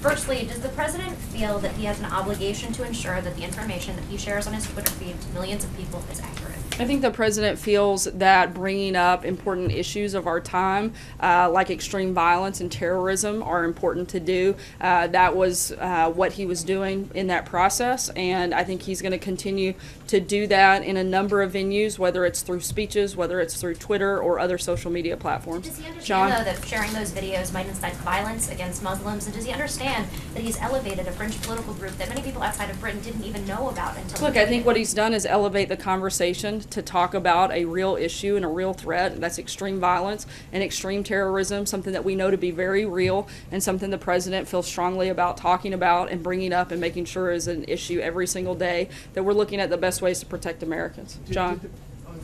Firstly, does the president feel that he has an obligation to ensure that the information that he shares on his Twitter feed to millions of people is accurate? I think the president feels that bringing up important issues of our time, like extreme violence and terrorism, are important to do. That was what he was doing in that process, and I think he's going to continue to do that in a number of venues, whether it's through speeches, whether it's through Twitter or other social media platforms. Does he understand, John? though, that sharing those videos might incite violence against Muslims? And does he understand that he's elevated a fringe political group that many people outside of Britain didn't even know about until... Look, I think what he's done is elevate the conversation to talk about a real issue and a real threat, and that's extreme violence and extreme terrorism, something that we know to be very real and something the president feels strongly about talking about and bringing up and making sure is an issue every single day, that we're looking at the best ways to protect Americans. John?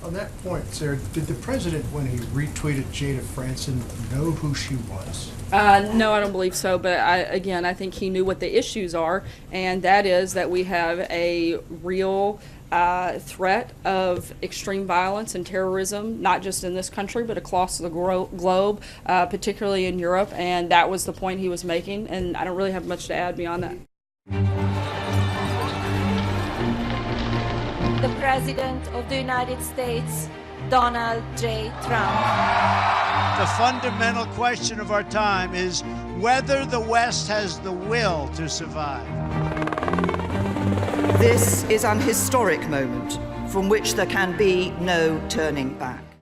On that point, Sarah, did the president, when he retweeted Jada Franson, know who she was? No, I don't believe so, but I think he knew what the issues are, and that is that we have a real threat of extreme violence and terrorism, not just in this country, but across the globe, particularly in Europe, and that was the point he was making, and I don't really have much to add beyond that. The President of the United States, Donald J. Trump. The fundamental question of our time is whether the West has the will to survive. This is an historic moment from which there can be no turning back.